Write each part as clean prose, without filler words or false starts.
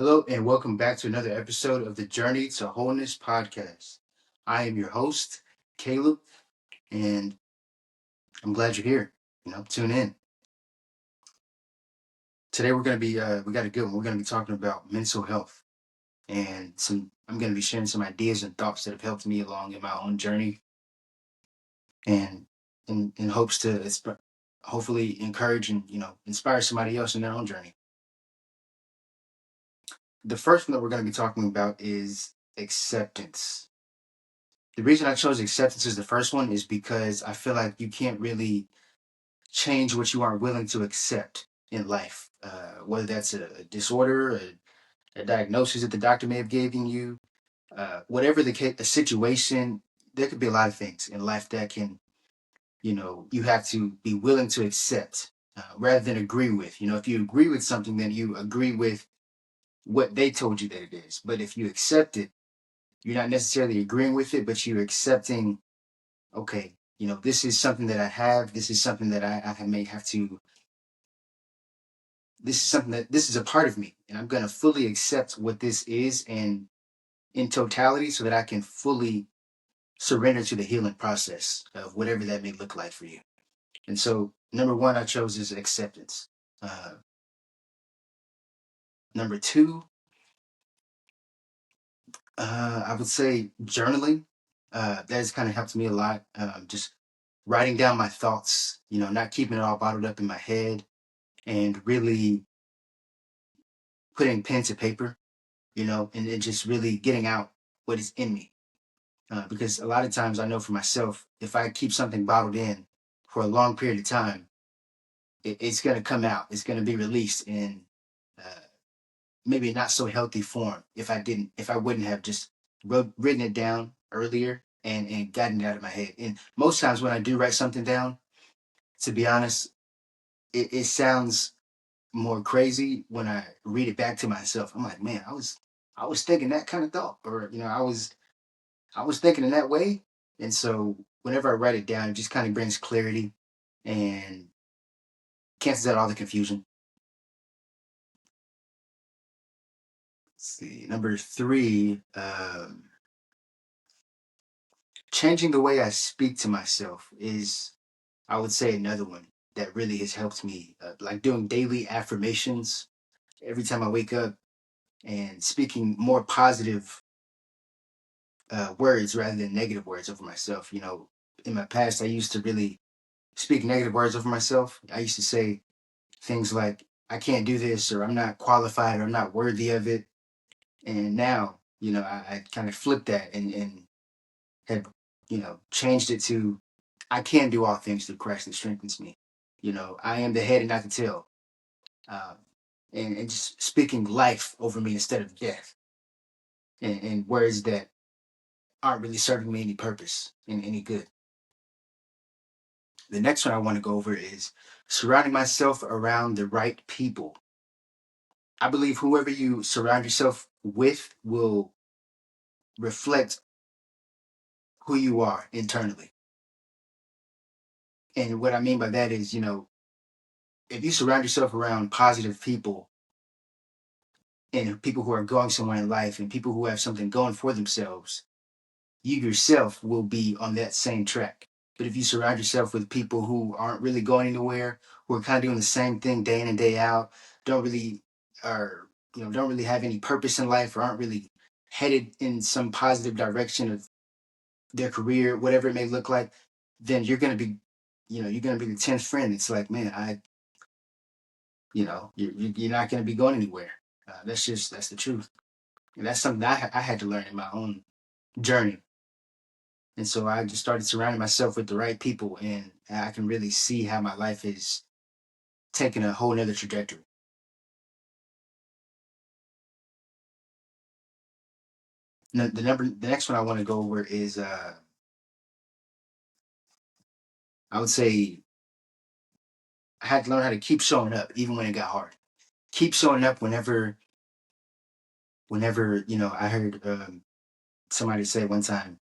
Hello, and welcome back to another episode of the Journey to Wholeness podcast. I am your host, Caleb, and I'm glad you're here. Tune in. Today we got a good one. We're going to be talking about mental health and I'm going to be sharing some ideas and thoughts that have helped me along in my own journey and in hopes to hopefully encourage and, inspire somebody else in their own journey. The first one that we're going to be talking about is acceptance. The reason I chose acceptance as the first one is because I feel like you can't really change what you aren't willing to accept in life. Whether that's a disorder, a diagnosis that the doctor may have given you, whatever the case, a situation, there could be a lot of things in life that can, you have to be willing to accept rather than agree with. If you agree with something, then you agree with what they told you that it is. But if you accept it, you're not necessarily agreeing with it, but you're accepting, okay, this is something that I have. This is something that I may have to, this is something that this is a part of me. And I'm going to fully accept what this is and in totality so that I can fully surrender to the healing process of whatever that may look like for you. And so, number one, I chose is acceptance. Uh, Number two, I would say journaling. That has kind of helped me a lot. Just writing down my thoughts, not keeping it all bottled up in my head and really putting pen to paper, and just really getting out what is in me. Because a lot of times I know for myself, if I keep something bottled in for a long period of time, it's going to come out. It's going to be released in uh, maybe not so healthy form if I wouldn't have just written it down earlier and gotten it out of my head. And most times when I do write something down, to be honest, it sounds more crazy when I read it back to myself. I'm like, man, I was thinking that kind of thought, or I was thinking in that way. And so whenever I write it down, it just kind of brings clarity and cancels out all the confusion. Let's see, number three, changing the way I speak to myself is, I would say, another one that really has helped me. Like doing daily affirmations every time I wake up and speaking more positive words rather than negative words over myself. In my past, I used to really speak negative words over myself. I used to say things like, I can't do this, or I'm not qualified, or I'm not worthy of it. And now, I kind of flipped that and have, changed it to, I can do all things through Christ that strengthens me. I am the head and not the tail. Um, and just speaking life over me instead of death, and words that aren't really serving me any purpose and any good. The next one I want to go over is surrounding myself around the right people. I believe whoever you surround yourself with will reflect who you are internally. And what I mean by that is, if you surround yourself around positive people and people who are going somewhere in life and people who have something going for themselves, you yourself will be on that same track. But if you surround yourself with people who aren't really going anywhere, who are kind of doing the same thing day in and day out, don't really are, don't really have any purpose in life or aren't really headed in some positive direction of their career, whatever it may look like, then you're going to be, you're going to be the 10th friend. It's like, man, you're not going to be going anywhere. That's the truth. And that's something that I had to learn in my own journey. And so I just started surrounding myself with the right people, and I can really see how my life is taking a whole nother trajectory. The next one I want to go over is, I would say, I had to learn how to keep showing up even when it got hard. Keep showing up whenever I heard somebody say one time,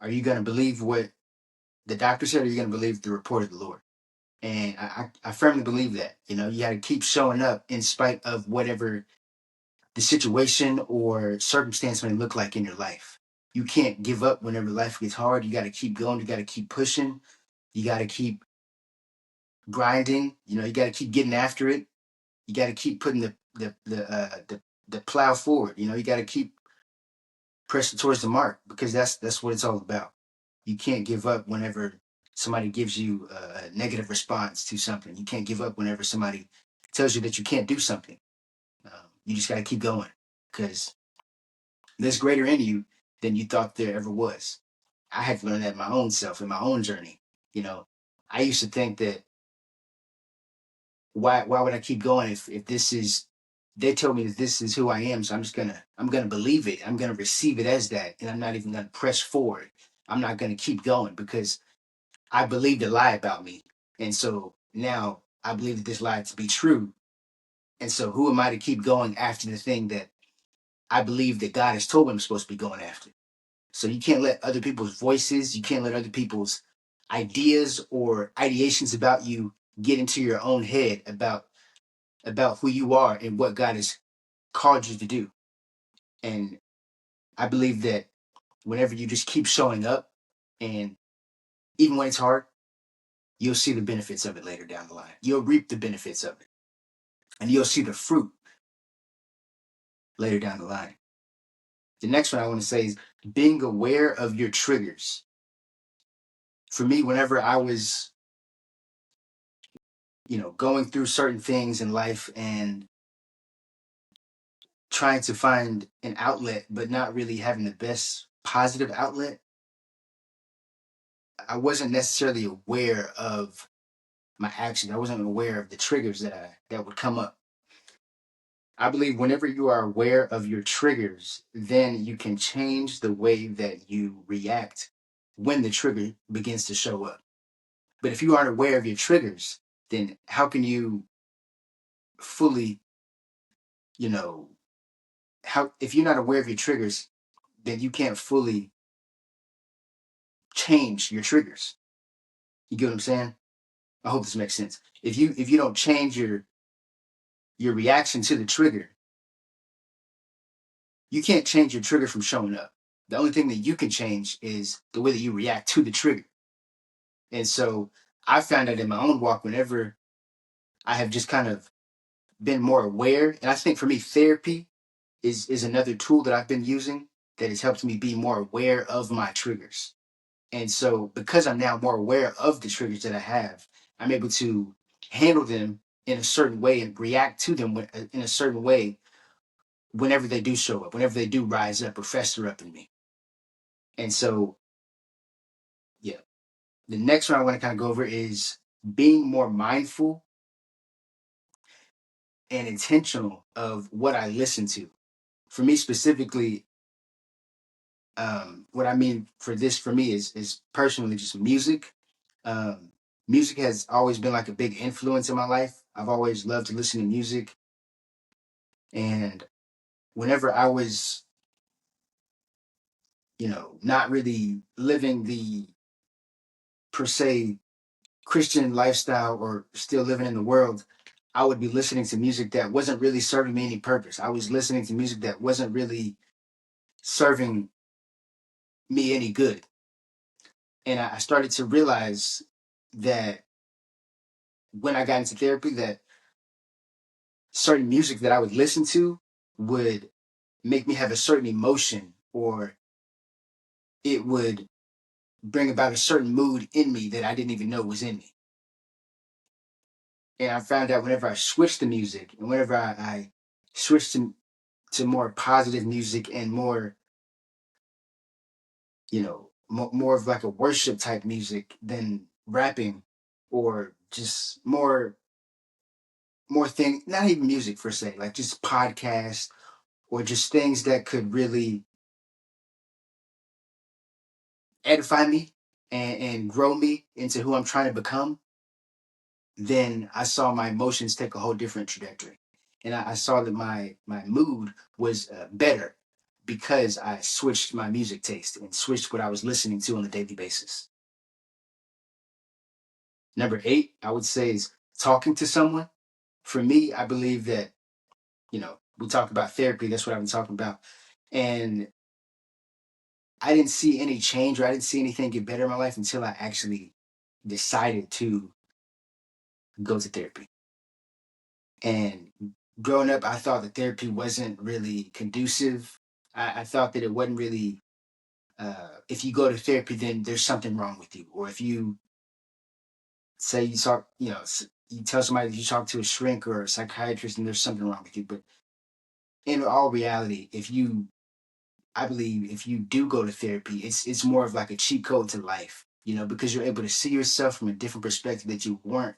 "Are you going to believe what the doctor said, or are you going to believe the report of the Lord?" And I firmly believe that. You got to keep showing up in spite of whatever the situation or circumstance may look like in your life. You can't give up whenever life gets hard. You got to keep going. You got to keep pushing. You got to keep grinding. You got to keep getting after it. You got to keep putting the plow forward. You got to keep pressing towards the mark, because that's what it's all about. You can't give up whenever somebody gives you a negative response to something. You can't give up whenever somebody tells you that you can't do something. You just got to keep going, because there's greater in you than you thought there ever was. I had to learn that in my own self, in my own journey. I used to think that, why would I keep going if this is, they told me that this is who I am, so I'm gonna believe it. I'm gonna receive it as that, and I'm not even gonna press forward. I'm not gonna keep going because I believed a lie about me. And so now I believe that this lie to be true. And so who am I to keep going after the thing that I believe that God has told me I'm supposed to be going after? So you can't let other people's voices, you can't let other people's ideas or ideations about you get into your own head about who you are and what God has called you to do. And I believe that whenever you just keep showing up, and even when it's hard, you'll see the benefits of it later down the line. You'll reap the benefits of it, and you'll see the fruit later down the line. The next one I want to say is being aware of your triggers. For me, whenever I was, going through certain things in life and trying to find an outlet, but not really having the best positive outlet, I wasn't necessarily aware of my actions. I wasn't aware of the triggers that would come up. I believe whenever you are aware of your triggers, then you can change the way that you react when the trigger begins to show up. But if you aren't aware of your triggers, then how can you fully, you know, how if you're not aware of your triggers, then you can't fully change your triggers. You get what I'm saying? I hope this makes sense. If you don't change your reaction to the trigger, you can't change your trigger from showing up. The only thing that you can change is the way that you react to the trigger. And so I found that in my own walk, whenever I have just kind of been more aware, and I think for me, therapy is another tool that I've been using that has helped me be more aware of my triggers. And so because I'm now more aware of the triggers that I have, I'm able to handle them in a certain way and react to them in a certain way whenever they do show up, whenever they do rise up or fester up in me. And so, yeah, the next one I want to kind of go over is being more mindful and intentional of what I listen to. For me specifically, what I mean for this for me is personally just music. Um, Music has always been like a big influence in my life. I've always loved to listen to music, and whenever I was, not really living the per se Christian lifestyle or still living in the world, I would be listening to music that wasn't really serving me any purpose. I was listening to music that wasn't really serving me any good. And I started to realize that when I got into therapy, that certain music that I would listen to would make me have a certain emotion, or it would bring about a certain mood in me that I didn't even know was in me. And I found out whenever I switched the music and whenever I switched to more positive music and more, more of like a worship type music than rapping, or just more thing, not even music per se, like just podcasts or just things that could really edify me and grow me into who I'm trying to become, then I saw my emotions take a whole different trajectory. And I saw that my mood was better because I switched my music taste and switched what I was listening to on a daily basis. Number 8, I would say, is talking to someone. For me, I believe that, we talk about therapy. That's what I've been talking about. And I didn't see any change, or I didn't see anything get better in my life until I actually decided to go to therapy. And growing up, I thought that therapy wasn't really conducive. I thought that it wasn't really, if you go to therapy, then there's something wrong with you. Or if you say you talk, you tell somebody that you talk to a shrink or a psychiatrist and there's something wrong with you. But in all reality, I believe if you do go to therapy, it's more of like a cheat code to life, because you're able to see yourself from a different perspective that you weren't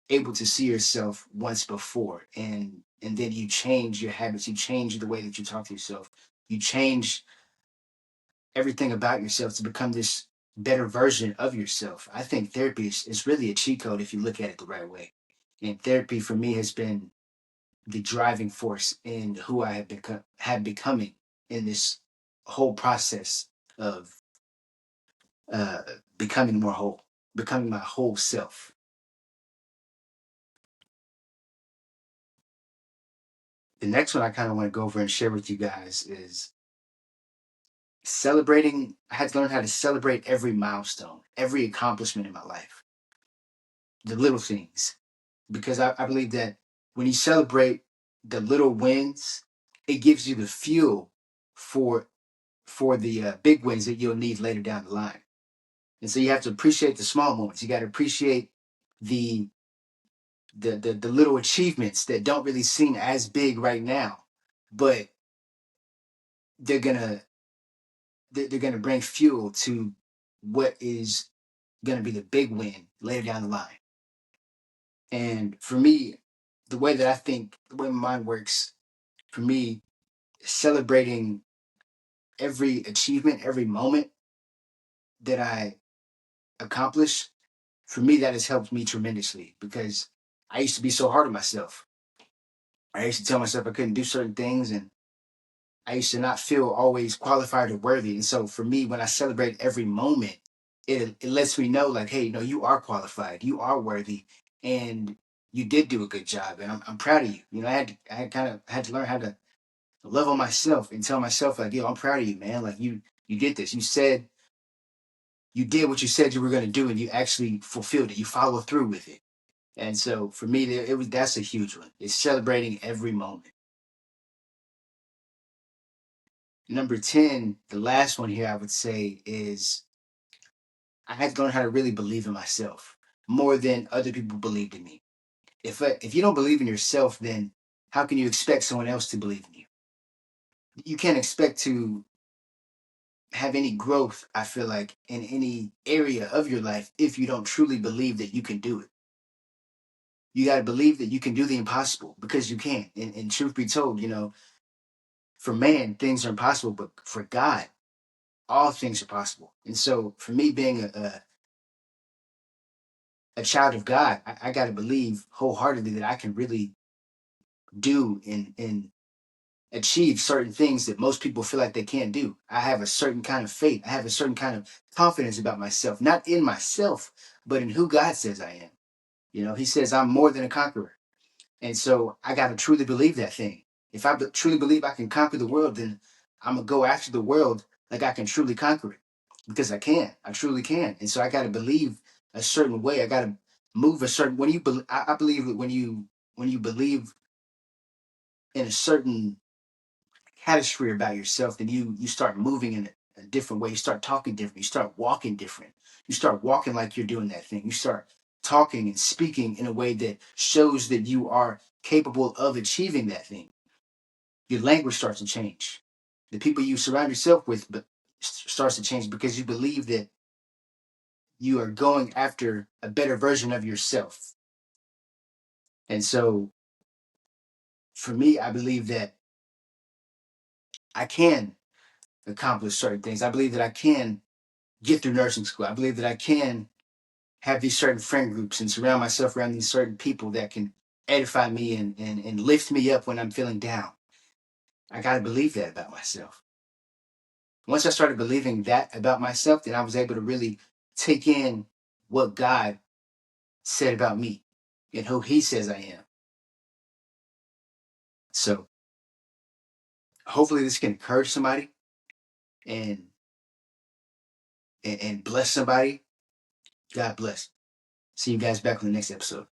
able to see yourself once before. And then you change your habits, you change the way that you talk to yourself, you change everything about yourself to become this better version of yourself. I think therapy is really a cheat code if you look at it the right way. And therapy for me has been the driving force in who I have becoming in this whole process of uh, becoming more whole, becoming my whole self. The next one I kind of want to go over and share with you guys is celebrating. I had to learn how to celebrate every milestone, every accomplishment in my life, the little things, because I believe that when you celebrate the little wins, it gives you the fuel for the big wins that you'll need later down the line. And so you have to appreciate the small moments. You got to appreciate the the little achievements that don't really seem as big right now, but they're gonna they're gonna bring fuel to what is gonna be the big win later down the line. And for me, the way that I think, the way my mind works, for me, celebrating every achievement, every moment that I accomplish, for me, that has helped me tremendously because I used to be so hard on myself. I used to tell myself I couldn't do certain things, and I used to not feel always qualified or worthy. And so for me, when I celebrate every moment, it lets me know, like, hey, no, you are qualified, you are worthy, and you did do a good job, and I'm proud of you. I had kind of had to learn how to love on myself and tell myself, like, yo, I'm proud of you, man. Like, you did this. You did what you said you were going to do, and you actually fulfilled it. You followed through with it. And so for me, that's a huge one. It's celebrating every moment. Number 10, the last one here, I would say, is I had to learn how to really believe in myself more than other people believed in me. If you don't believe in yourself, then how can you expect someone else to believe in you? You can't expect to have any growth, I feel like, in any area of your life if you don't truly believe that you can do it. You got to believe that you can do the impossible because you can. And truth be told, for man, things are impossible, but for God, all things are possible. And so for me, being a child of God, I got to believe wholeheartedly that I can really do and achieve certain things that most people feel like they can't do. I have a certain kind of faith. I have a certain kind of confidence about myself, not in myself, but in who God says I am. He says I'm more than a conqueror. And so I got to truly believe that thing. If I truly believe I can conquer the world, then I'm going to go after the world like I can truly conquer it because I can. I truly can. And so I got to believe a certain way. I got to move a certain when you I believe that when you believe in a certain category about yourself, then you start moving in a different way. You start talking different. You start walking different. You start walking like you're doing that thing. You start talking and speaking in a way that shows that you are capable of achieving that thing. Your language starts to change. The people you surround yourself with starts to change because you believe that you are going after a better version of yourself. And so for me, I believe that I can accomplish certain things. I believe that I can get through nursing school. I believe that I can have these certain friend groups and surround myself around these certain people that can edify me and lift me up when I'm feeling down. I got to believe that about myself. Once I started believing that about myself, then I was able to really take in what God said about me and who He says I am. So hopefully this can encourage somebody and bless somebody. God bless. See you guys back on the next episode.